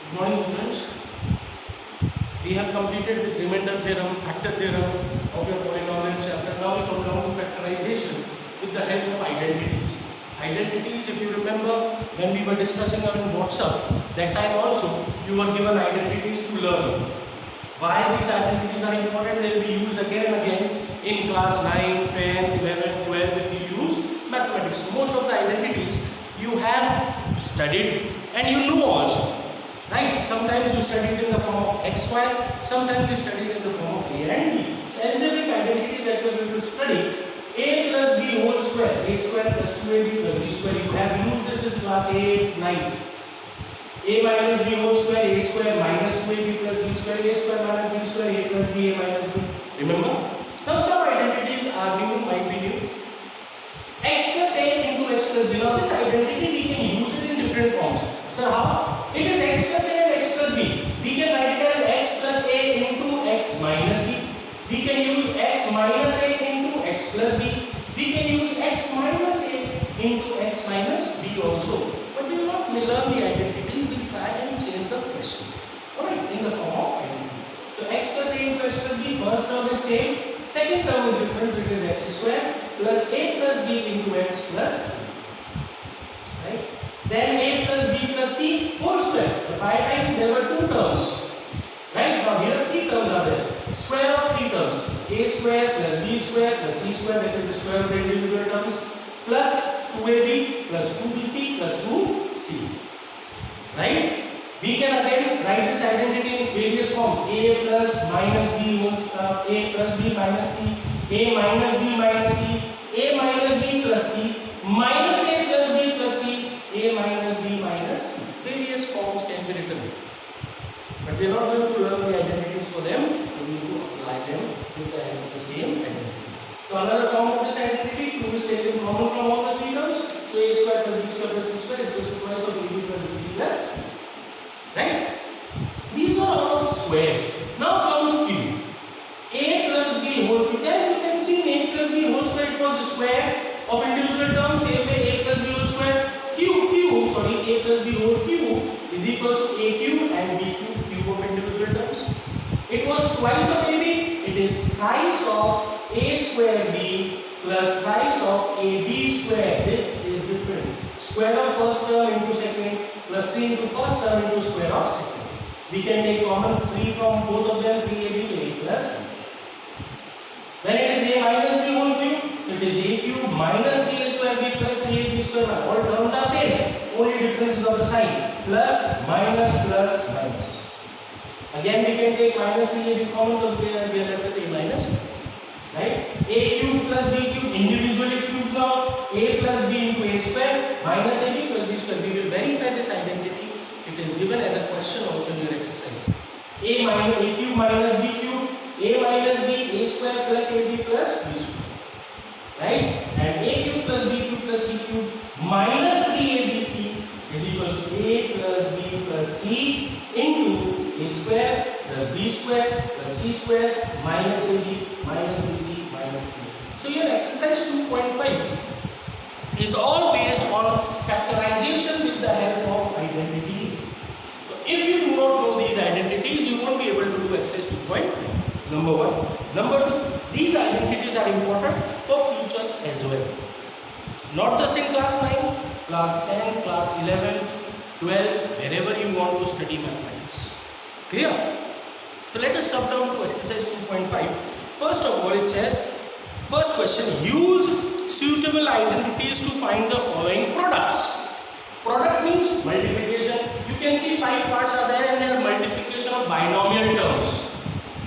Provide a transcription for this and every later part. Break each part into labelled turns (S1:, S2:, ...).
S1: Good morning, students. We have completed with remainder theorem, factor theorem of your polynomial chapter. Now we come down to factorization with the help of identities. Identities, if you remember, when we were discussing on WhatsApp, that time also you were given identities to learn. Why these identities are important? They will be used again and again in class 9, 10, 11, 12 if you use mathematics. Most of the identities you have studied and you know also. Right? Sometimes you studied in the form of x, y, sometimes you studied in the form of a and b. The algebraic identity that we are going to study, a plus b whole square, a square plus 2ab plus b square. You have used this in class 8, 9. A minus b whole square, a square minus 2ab plus b square, a square minus b square, a plus b, a minus b. Remember? Now some identities are new, might be new. X plus a into x plus b. Now this identity we can use it in different forms. So how? It is x plus a and x plus b. We can write it as x plus a into x minus b. We can use x minus a into x plus b. We can use x minus a into x minus b also. But we will not learn the identities. We will try and change the question. Alright, in the form of identity. So x plus a into x plus b, first term is same. Second term is different, it is x square plus a plus b into x plus b. Right? Then a plus b plus c whole square. By time there were two terms. Right? Now here three terms are there. Square of three terms. A square plus b square plus c square, that is the square of the individual terms, plus 2ab plus 2bc plus 2c. Right? We can again write this identity in various forms. A plus minus b whole square, a plus b minus c, a minus b minus c, a minus b plus c, minus a plus b plus c, a minus b minus c. Various forms can be written. But we are not going to learn the identities for them. We need to apply them with the help of the same identity. So another form of this identity, 2 is taken common from all the three terms. So a square plus b square plus c square is equal to twice of ab plus bc plus c. Right? These are all squares. Now comes q. A plus b whole cube. As you can see, in a plus b whole square, it was a square of individual terms. Same way, a plus b whole square. A plus b whole cube is equal to a cube and b cube, cube of individual terms. It was twice of ab. It is thrice of a square b plus thrice of ab square. This is different. Square of first term into second plus 3 into first term into square of second. We can take common 3 from both of them, 3ab to a plus b. When it is a minus b whole cube, it is a cube minus 3a square b plus 3ab square. All terms are same. Only difference is of the sign. Plus, minus, plus, minus. Again we can take minus 3ab common, so we are left with a minus. Right? A cube plus b cube, individually cubes now. A plus b into a square minus ab plus b square. We will verify this identity. It is given as a question also in your exercise. A cube minus b cube, a minus b, a square plus ab plus b square. Right? And a cube plus b cube plus c cube minus 3abc is equal to a plus b plus c into a square plus b square plus c square minus ab minus bc minus c. So your exercise 2.5 is all based on factorization with the help of identities. So if you do not know these identities, you won't be able to do exercise 2.5. Number 1. Number 2, these identities are important for future as well. Not just in class 9, class 10, class 11, 12, wherever you want to study mathematics. Clear? So let us come down to exercise 2.5. First of all, it says, first question, use suitable identities to find the following products. Product means multiplication. You can see 5 parts are there and they are multiplication of binomial terms.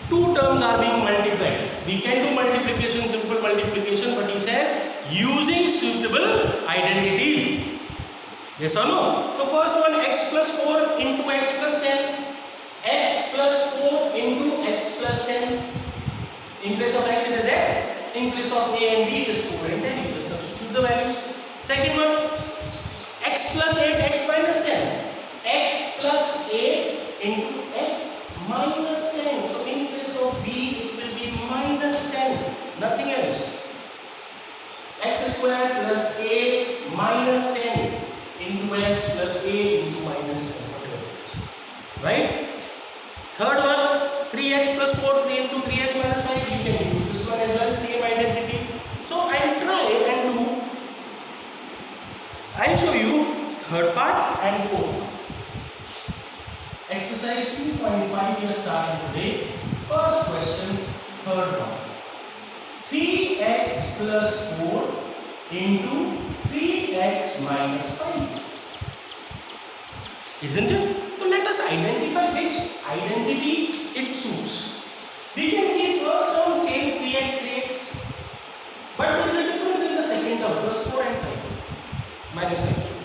S1: 2 terms are being multiplied. We can do multiplication, simple multiplication, but he says using suitable identities. Yes or no? The first one, x plus 4 into x plus 10. X plus 4 into x plus 10. In place of x it is x. In place of a and b it is 4 and 10. You just substitute the values. Second one, x plus 8, x minus 10. X plus 8 into x minus 10. So in place of b it will be minus 10. Nothing else. X square plus a minus 10 into x plus a into minus 10. right? Third one, 3x plus 4, 3 into 3x minus 5, you can use this one as well, same identity. So I'll try and do, I'll show you third part and fourth. Exercise 2.5 we are starting today. First question, third part. 3x plus 4 into 3x minus 5. Isn't it? So let us identify which identity it suits. We can see first term same 3x 3x, but there is a difference in the second term, plus 4 and 5 minus 5.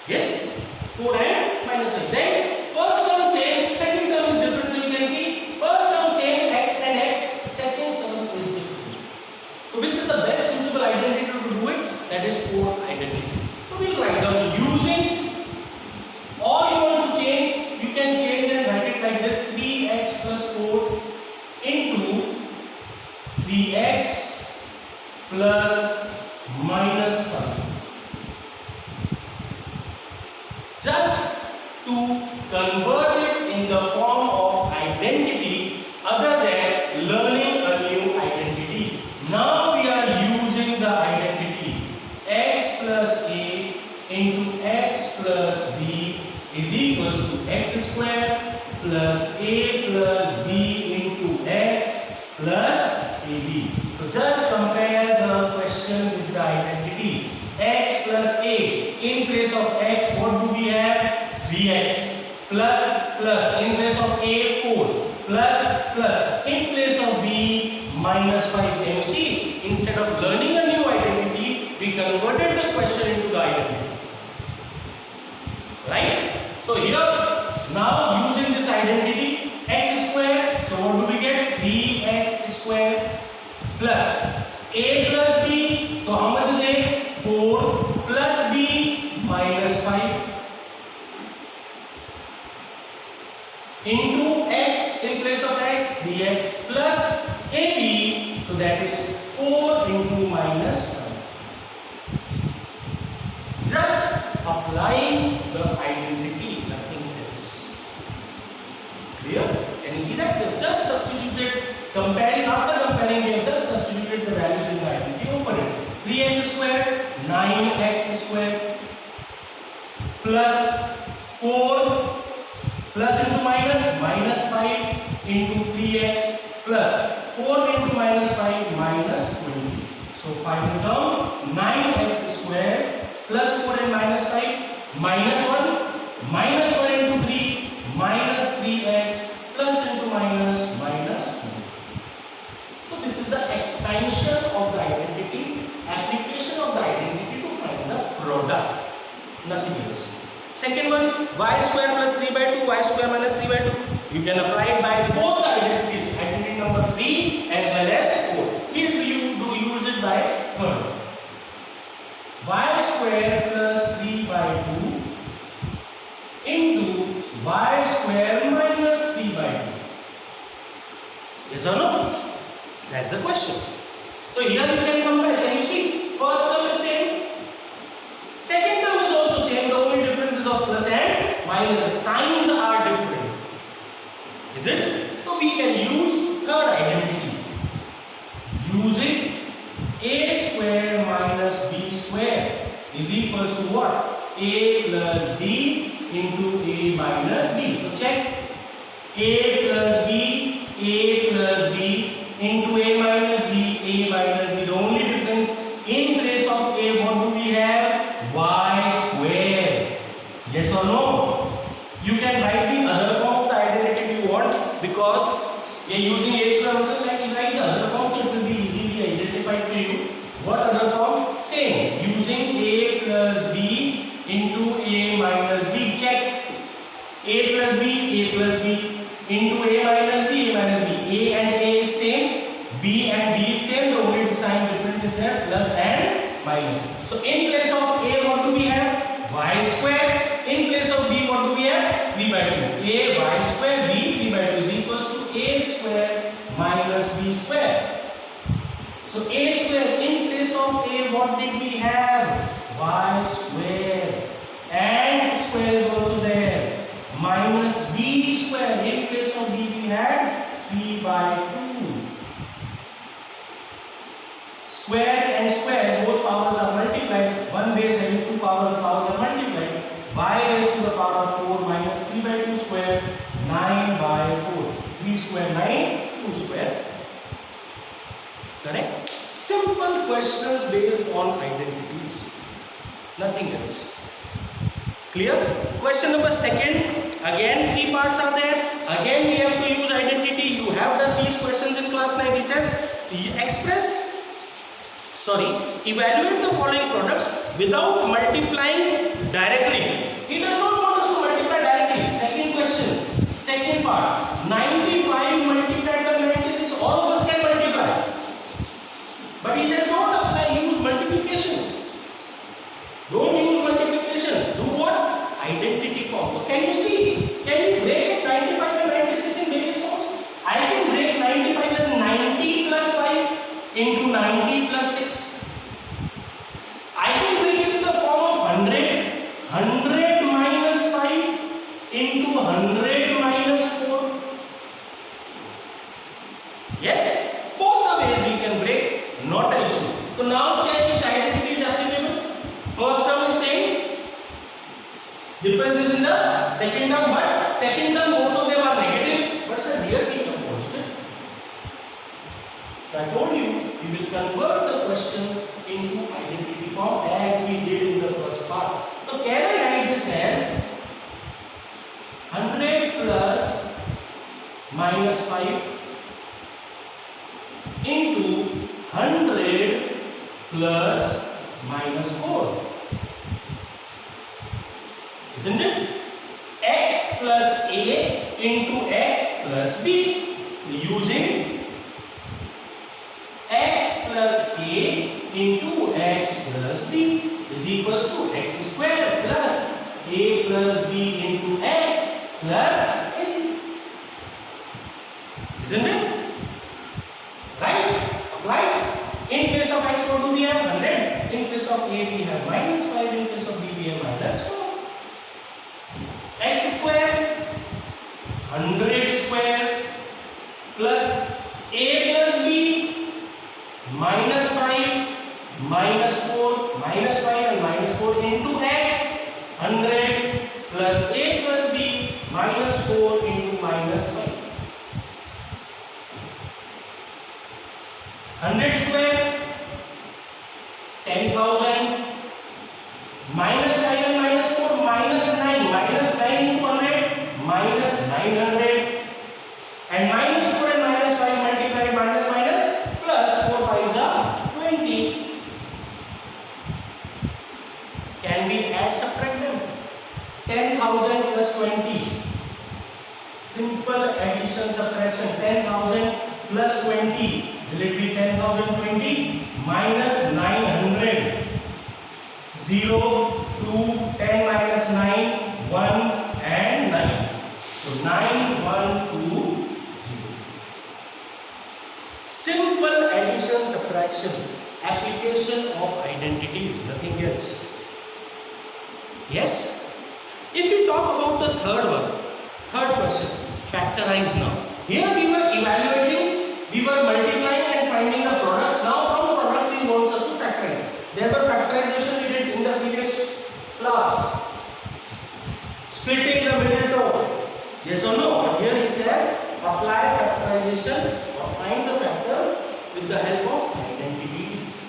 S1: Yes, 4 and minus 5. Then first term same, second term is different. You can see first term same x and x, second term is different. So which is the best suitable identity to do it? That is fourth identity. So we will write down using, or you want to change, you can change and write it like this: 3x plus 4 into 3x plus minus 5. Just to convert it in the form of identity other than learning a new identity. Now we are using the identity x plus a into x plus b is equals to x square plus a plus b into x plus ab. So just compare the question with the identity x plus a. In place of x, what do we have? 3x plus plus. In place of a, 4 plus plus. In place of b, minus 5. Can you see? Instead of learning a new identity, we converted the question into the identity. Right? So here, now using this identity, x square, so what do we get? 3x square plus a plus b, so how much is a? 4 plus b minus 5 into x, in place of x, 3x plus ab, so that is 4 into minus 5. Just applying the identity, nothing else. Clear? Can you see that? We have just substituted, after comparing, we have just substituted the values in the identity. Open it. 3x square, 9x square plus 4 plus into minus, minus 5 into 3x plus 4 into minus 5 minus 20. So final term 9x square plus 4 and minus 5 minus 1 into 3 minus 3x plus into minus minus 2. So this is the expansion of the identity, application of the identity to find the product, nothing else. Second one, y square plus 3 by 2, y square minus 3 by 2. You can apply it by both the identities, identity number 3 as well as 4. Here you do use it by third. Y square plus 3 by 2 into y square minus 3 by 2. Yes or no? That's the question. So here you can compare. Can you see? First term is same. Second term is also same. The only difference is of plus and minus. The signs are different. Is it? So we can use third identity. Using a square minus b square is equals to what? A plus b into a minus b. So check. A plus b into a minus b, The only difference, in place of a, what do we have? Y square. Yes or no? You can write the other form of the identity if you want, because we are using a square also. Like you write the other form, it will be easily identified to you. What other form? Same. Using a plus b into a minus b. Check. A plus b into a minus b, A and a is same, b and b is same. The only sign different is there, plus and minus. So in place of a, what do we have? Y square. In place of b, what do we have? 3 by 2. A y square, b 3 by 2 is equals to a square minus b square. So a square, in place of a, what did we have? Y square. And square is also there. Minus raised to the power of 4 minus 3 by 2 square, 9 by 4. 3 square 9, 2 square. Correct? Simple questions based on identities. Nothing else. Clear? Question number second. Again 3 parts are there. Again we have to use identity. You have done these questions in class 9. He says evaluate the following products without multiplying directly. He does not want us to multiply directly. Second question, second part. 95 multiplied by 96. All of us can multiply. But he says don't apply, use multiplication. Don't use multiplication. Do what? Identity form. Can you see? Can you break 95 and 96 in various forms? I can break 95 as 90 plus 5 into 90 plus 6. I can break it in the form of 100. 100 minus 5 into 100 minus 4. Yes? Both the ways we can break. Not an issue. So now check which identity is applicable. First term is same. Difference is in the second term, but second term both of them are negative. But sir, here we have positive. So I told you we will convert the question into identity form as we did in the first part. So can I write this as 100 plus minus 5 into 100 plus minus 4. Isn't it? X plus A into X plus B. Using X plus A into X plus B is equals to X square plus A plus B into X plus A. Isn't it? Right? Apply. In place of X, what do we have? 100. In place of A, we have minus 5. In place of B, we have minus 4. X square, 100 square plus A plus B, minus 5, minus 4, minus 5 and minus 4 into X, 100 plus A plus B, minus 4 into minus 5. 100 square, 10,000, minus 5 and minus 4, minus 9, minus 9 into 100, minus 900, and minus 4 and minus 5 multiplied minus minus, plus 4 5s are 20. Can we add, subtract them? 10,000 plus 20. Simple addition, subtraction. 10,000 plus 20. Will it be 10,020 minus 900? 0, 2, 10 minus 9, 1 and 9. So 9, 1, 2, 0. Simple addition, subtraction, application of identities, nothing else. Yes? If we talk about the third question, factorize now. Here we were evaluating, we were multiplying and finding the products. Now from products he wants us to factorize. There were factorization we did in the previous class. Splitting the middle term. Yes or no? But here he says apply factorization or find the factors with the help of identities.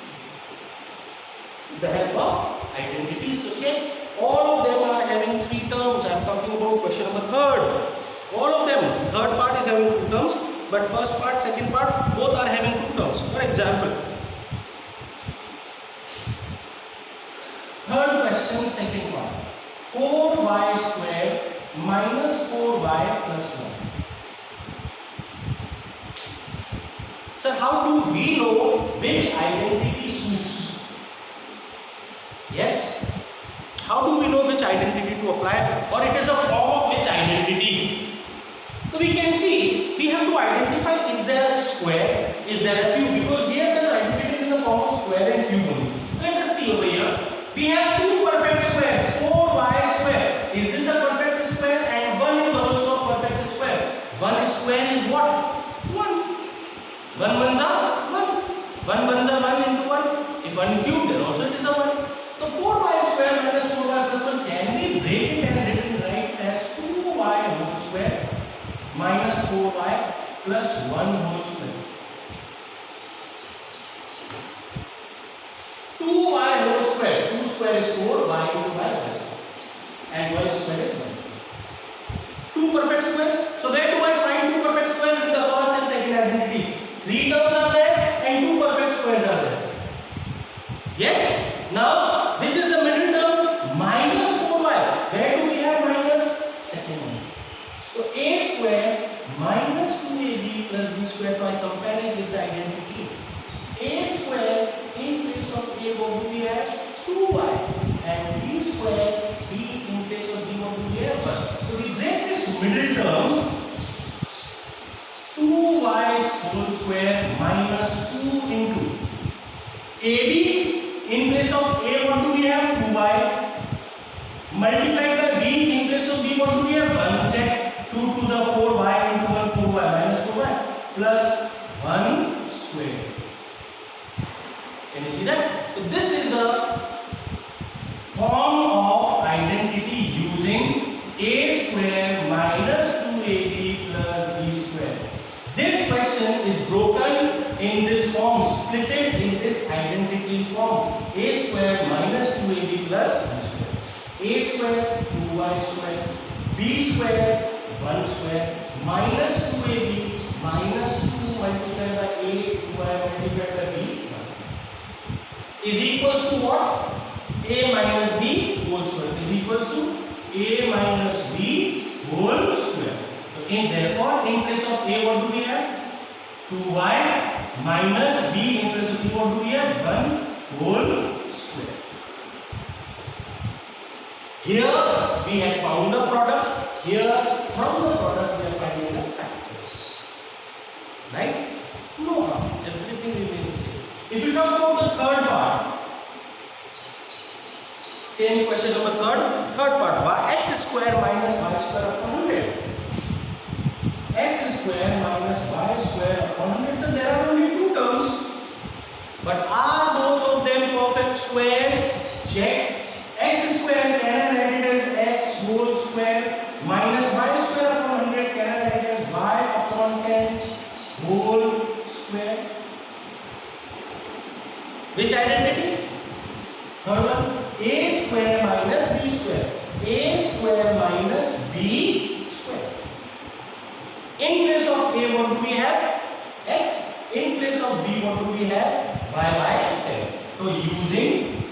S1: With the help of identities. So check, all of them are having 3 terms. I am talking about question number 3rd. All of them, third part is having 2 terms, but first part, second part, both are having 2 terms. For example, third question, second part, 4y square minus 4y plus 1. So how do we know which identity suits? Yes? How do we know which identity to apply, or it is a form of which identity? So we can see, we have to identify, is there a square, is there a cube, because we have done identities in the form of square and cube only. Let us see over here. We have 2 perfect squares, 4y square. Is this a perfect square? And 1 is also a perfect square. 1 square is what? 1. 1 ones are 1. 1 ones are 1 into 1. If 1 cube, then also it is a 1. So 4y square minus 4y plus 1 can be break it and write as 2y whole square minus 4y plus 1 whole square. 2y whole square. 2 square is 4, y into y plus 1. And y square is 1. Two perfect squares. So where do I find two perfect squares in the first and second identities? 3 terms are there and two perfect squares are there. Yes? Now, which is the middle term? Minus 4y. Where do we have minus? Second one. So a square minus 2ab plus b square. So I compare it with the identity. A square in place of a, what do we have? 2y. And b square, b in place of b, what do we have? 1. So we break this middle term. 2y whole square minus 2 into ab. In place of a, what do we have? 2y. Multiplied by b, in place of b, what do we have? 1. Check. 2 to the 4y into 1, 4y minus 4y plus 1 square. Can you see that? So this is the form of identity using a square minus 2ab plus b square. This question is broken in this form, splitted in this identity form. A square minus 2ab plus b square. A square 2y square. B square 1 square minus 2ab minus 2 multiplied by a 2y multiplied by b is equals to what? A minus b whole square is equals to a minus b whole square. So therefore in place of a, what do we have? 2y minus b in place of b, what do we have? 1 whole square. Here we have found the product. Here from the product we are finding the factors. Right? No harm. Everything remains the same. If you talk about the third part, same question number third part, x square minus y square upon 100. X square minus y square upon 100. So there are only two terms. But are both of them perfect squares? Check. X square, can I write it as x whole square minus y square upon 100? Can I write it as y upon 10 whole square? Which identity? Third one. A square minus b square. A square minus b square. In place of a, what do we have? X. In place of b, what do we have? Y by 10. So using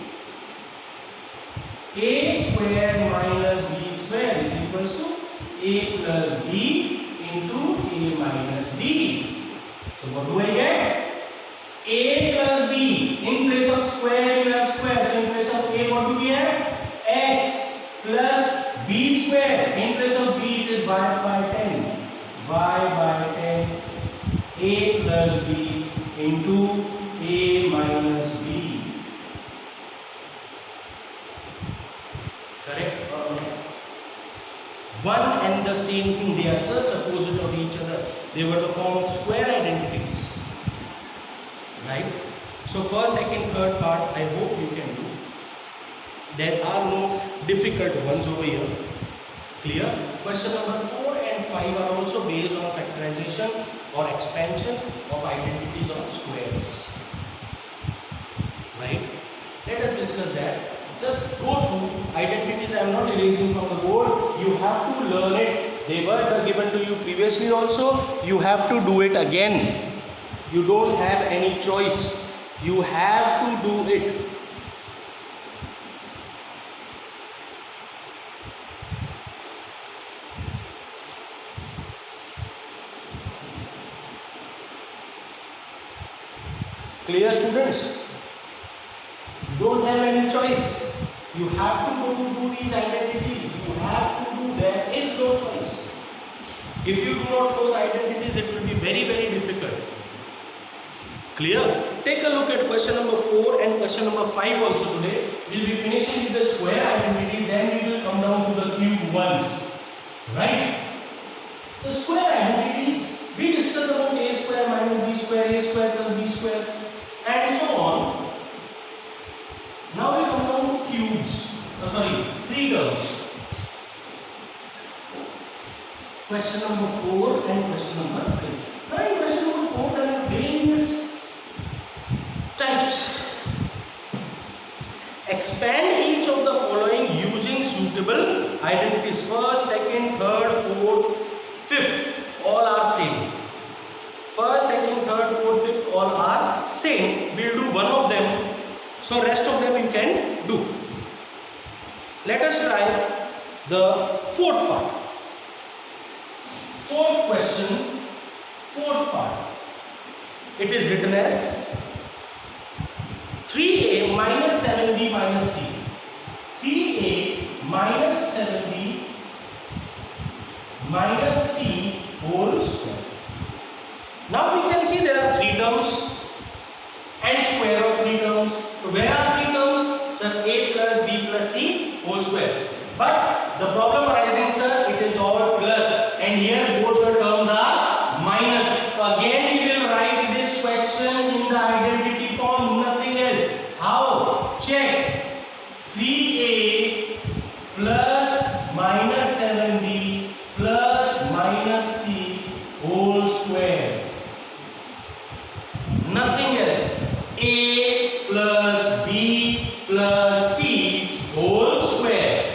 S1: a square minus b square is equals to a plus b into a minus b. So what do I get? A plus b. In place of square you have square. So in place of a, what do we have? X plus b square. In place of b it is y by 10. Y by 10. A plus b into a minus b. Correct or not? One and the same thing. They are just opposite of each other. They were the form of square identities. Right? So first, second, third part, I hope you can do. There are no difficult ones over here. Clear? Question number 4 and 5 are also based on factorization or expansion of identities of squares. Right? Let us discuss that. Just go through identities. I am not erasing from the board. You have to learn it. They were given to you previously also. You have to do it again. You don't have any choice. You have to do it. Clear, students? You don't have any choice. You have to do these identities. You have to do. There is no choice. If you do not know the identities, it will be very, very difficult. Clear? Take a look at question number 4 and question number 5 also today. We will be finishing with the square identities, then we will come down to the cube ones. Right? The square identities, we discussed about a square minus b square, a square plus b square, and so on. Now we come down to cubes. Three terms. question number 4 and question number 5. Now in question number 4 there are various types. Expand each of the following using suitable identities. First, second, third, fourth, fifth, all are same. First, second, third, fourth, fifth, all are same. We'll do one of them. So rest of them you can do. Let us try the fourth part. Fourth question, fourth part. It is written as 3a minus 7b minus c. 3a minus 7b minus c whole square. Now we can see there are three terms and square of three terms. So where are three terms? Sir, a plus b plus c whole square. But the problem arises, sir, it is all plus and here both the terms are minus. So again we will write this question in the identity form, nothing else. How? Check. 3a plus minus 7b plus minus c whole square. Nothing else. A plus b plus c whole square.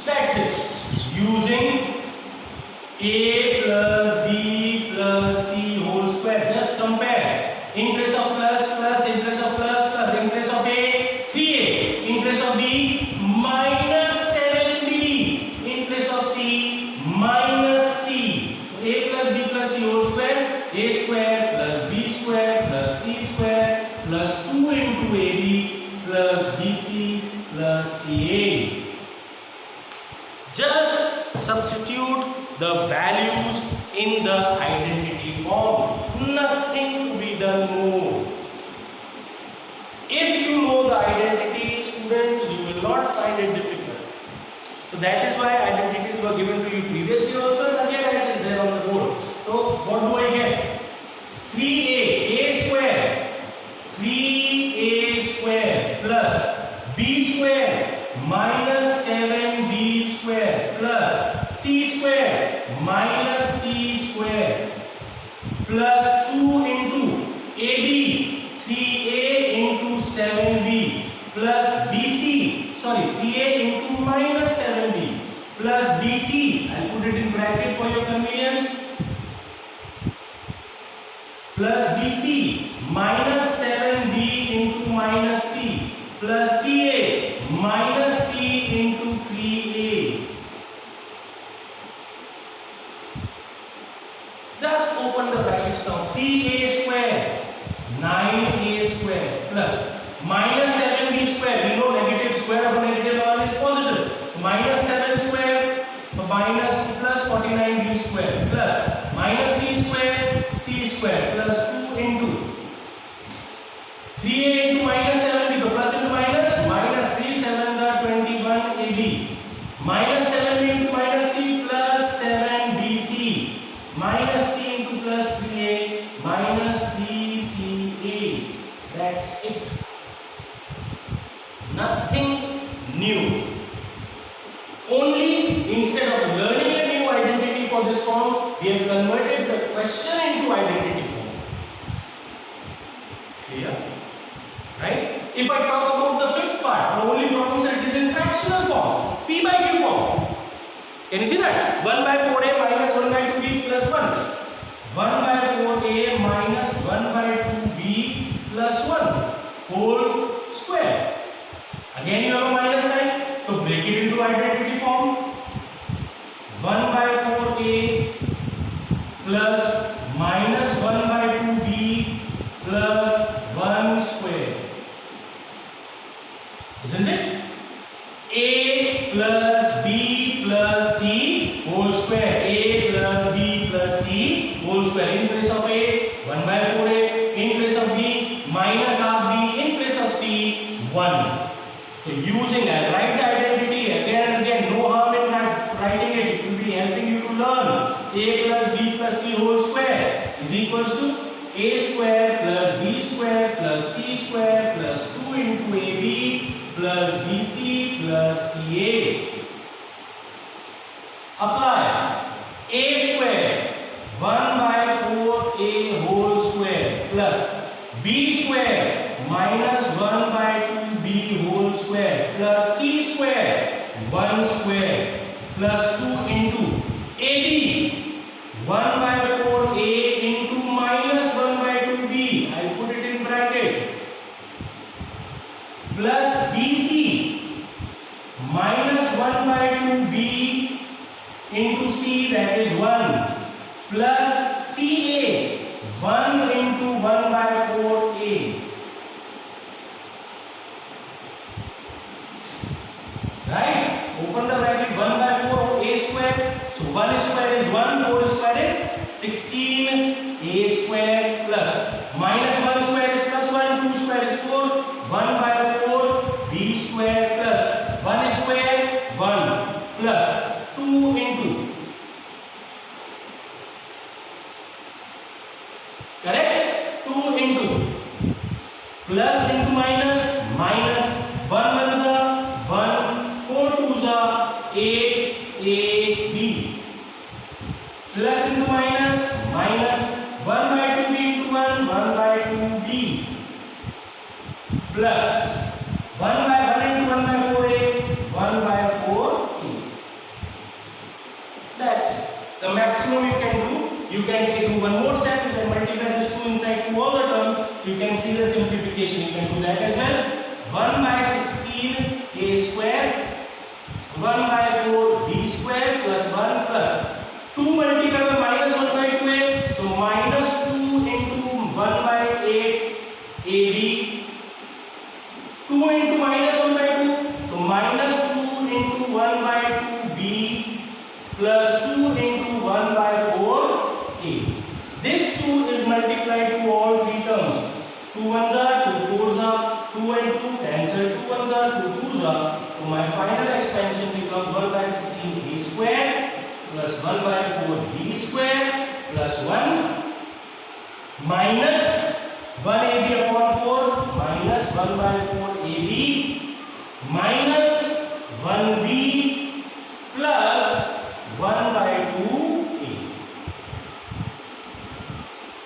S1: That's it. Using a plus b plus c whole square. Just compare. In place of plus, plus. In place of plus, plus. In place of a, 3a. In place of b, minus 7b. In place of c, minus c. A plus b plus c whole square. A square plus b square plus c square plus 2 into ab plus bc plus ca. Just substitute the values in the identity form. Nothing to be done more. If you know the identity, students, you will not find it difficult. So that is why identities were given to you previously also, and again it is there on the board. So what do I get? 3a, a square, 3a square plus b square minus 7b square plus c square minus c square plus 2 into ab, 3a into 7b plus bc, sorry, 3a into minus 7b plus bc, I'll put it in bracket for your convenience, plus bc minus 7b into minus c plus ca minus c into 3a. Just open the brackets now. 3a square, 9a square plus minus 7b square. We know negative square of a negative one is positive. Minus 7 square, so minus plus 49b square plus minus c square plus 2 into 3a into minus 7b, so plus into minus 3 7s are 21ab minus 7b into minus c plus 7bc minus c into plus 3a minus 3ca. That's it. Nothing new. Only instead of learning a new identity for this form, we have converted the question into identity form. Clear? Right? If I talk about the fifth part, the only problem is that it is in fractional form, p by q form. Can you see that? 1 by 4a minus 1 by 2b plus 1. 1 by 4a minus 1 by 2b plus 1 whole square. Again you have a minus sign, so break it into identity form. 1 by 4a plus minus 1 by 2b plus 1 square. Isn't it? A plus b plus c whole square. A plus b plus c whole square. In place of a, 1 by 4a. In place of b, minus half b. In place of c, 1. So using that, write the identity again and again. No harm in writing it. It will be helping you to learn. A plus b plus c whole square is equals to a square plus b square plus c square plus 2 into ab plus bc plus ca. Apply. A square plus c square 1 square plus 2 into AB 1 by 4a into minus 1 by 2b, I put it in bracket, plus BC minus 1 by 2b into c, that is 1, plus CA 1 into 1 by 4a. Right? Open the bracket, 1 by 4 of a square. So 1 square is 1, 4 square is 16, a square plus minus 1 square is plus 1, 2 square is 4, 1 by 4 b square plus 1 square 1 plus 2 into, correct, 2 into plus into minus, minus 1 1 is 1, 4 2s are 8 ab plus into minus, minus 1 by 2b into 1, 1 by 2b plus 1 by 1 into 1 by 4a, 1 by 4a. That's the maximum you can do. You can do one more step. You can multiply this 2 inside 2 all the terms. You can see the simplification. You can do that as well. 1 by 16 a square, 1 by 4 b square plus 1 plus 2 multiplied by minus 1 by 2a. So minus 2 into 1 by 8 ab. 2 into minus 1 by 2. So minus 2 into 1 by 2b plus 2 into 1 by 4a. This 2 is multiplied to all three terms. 2 1s are, 2 4s are, 2 and 2 cancel, 2 1s are, 2 2s are. So my final expansion becomes 1 by 16 a square plus 1 by 4 b square plus 1 minus 1 ab upon 4 minus 1 by 4 ab minus 1b plus 1 by 2a.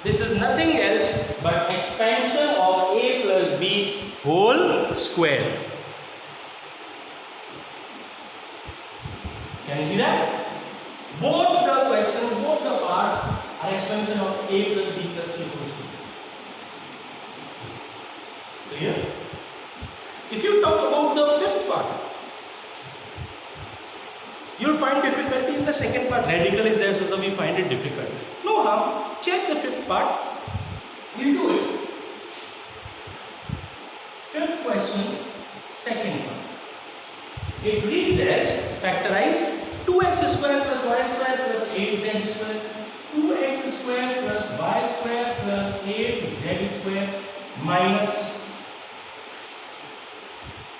S1: This is nothing else but expansion of a plus b whole square. Can you see that? Both the questions, both the parts are expansion of a plus b plus c whole square. Clear? If you talk about the fifth part, you'll find difficulty in the second part. Radical is there, so some we find it difficult. No harm. Check the fifth part. We'll do it. Fifth question, second part. It reads as factorize 2x square plus y square plus 8z square, 2x square plus y square plus 8z square minus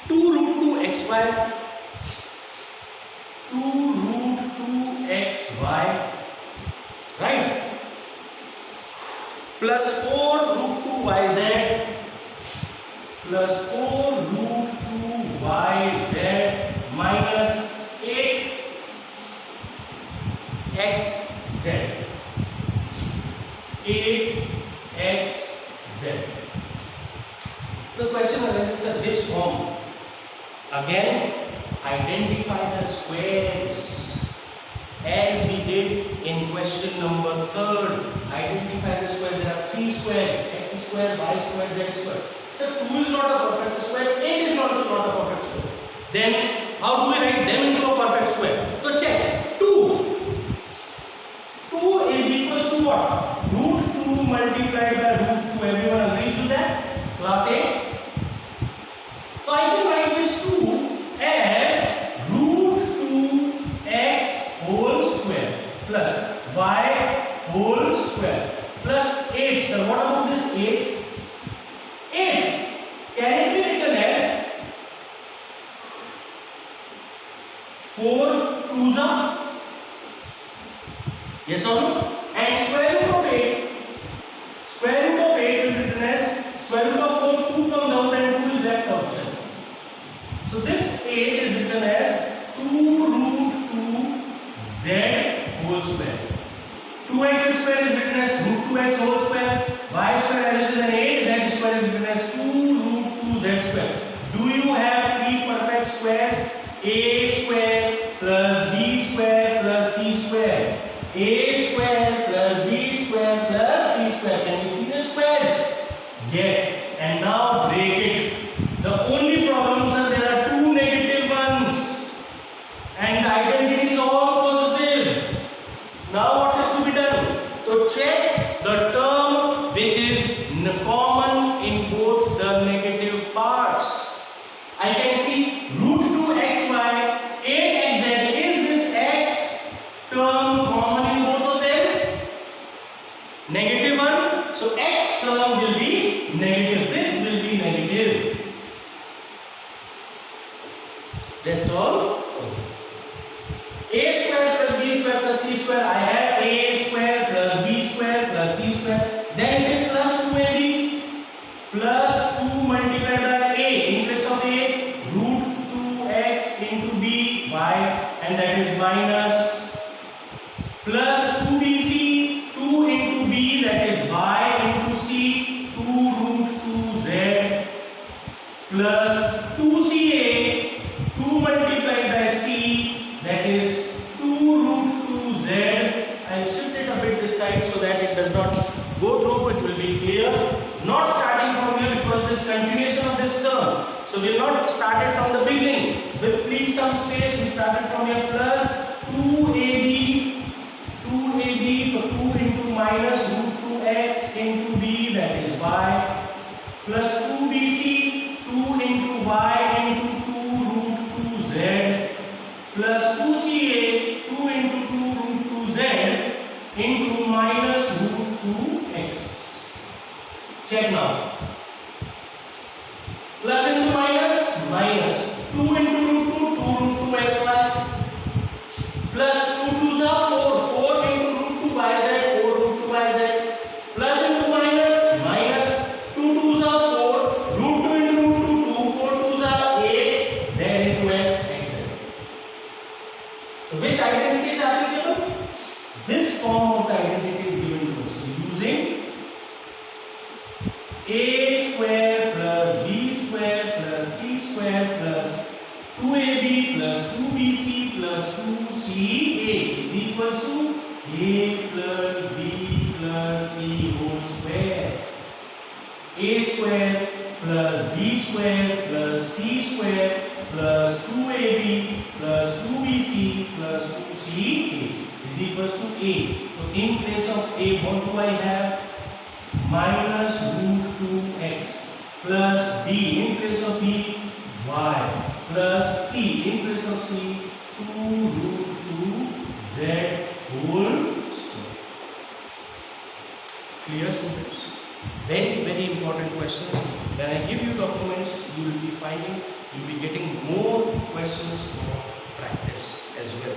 S1: 2 root 2xy, 2 root 2xy, right, plus 4 root 2yz plus 4 root 2yz minus 8xz. 8xz. The question arises in this form. Again, identify the squares as we did in question number 3rd. Identify the squares. There are 3 squares: x square, y square, z square. So 2 is not a perfect square, 8 is also not a perfect square. Then how do we write them into a perfect square? So check. 2 is equals to what? Root 2 multiplied by root 2. Everyone agrees with that? Class 8. So I can write this 2 as root 2x whole square plus y whole square plus 8. So what about this 8? 8 can it be written as 4 2s are? Yes or no? And square root of 8 will be written as square root of 4. 2 comes out and 2 is left outside. So this 8 is written as 2 root 2z whole square. 2x square is written as root 2x whole square. Y square as it is an 8, z square is written as 2 root 2z square. Do you have 3 term common in both of them? Negative one. So x term will be negative. This will be negative. Rest all positive. A square plus b square plus c square. I have a square plus b square plus c square. Then it is plus 2ab plus 2 multiplied by a. In place of a, root 2x into b y, and that is minus plus 2bc, 2 into b, that is y into c, 2 root 2z plus 2ca, 2 multiplied by c, that is 2 root 2z. I will shift it a bit this side so that it does not go through, it will be clear. Not starting from here because this continuation of this term. So we have not started from the beginning. With leave some space, we started from here plus 2ab, so 2 into minus root 2x into b, that is y, plus 2bc, 2 into y into 2 root 2z, plus 2ca, 2 into 2 root 2z into minus root 2x. Check now. Plus into minus, minus 2 into root 2, 2 root 2xy, plus 2 2s are 4, 4 into root 2yz, 4 root 2yz, plus into minus, minus 2 2s are 4, root 2 into root 2, 2, 4 2s are 8, z into x, xz. So which identity is applicable? This form of the identity is given to us. So using a square plus b square plus c square plus 2ab plus 2bc plus 2ca is equals to a plus b plus c whole square. A square plus b square plus c square plus 2ab plus 2bc plus 2ca is equals to a. So in place of a, what do I have? Minus root 2x plus b, in place of b, y, plus c, in place of c, 2 root 2z whole square. Clear, students? Very, very important questions. When I give you documents, you will be finding, you will be getting more questions for practice as well.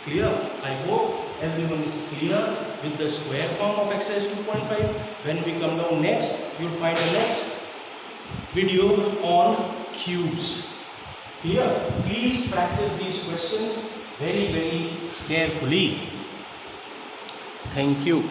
S1: Clear? I hope everyone is clear with the square form of exercise 2.5. When we come down next, you will find the next video on cubes. Clear? Please practice these questions very, very carefully. Thank you.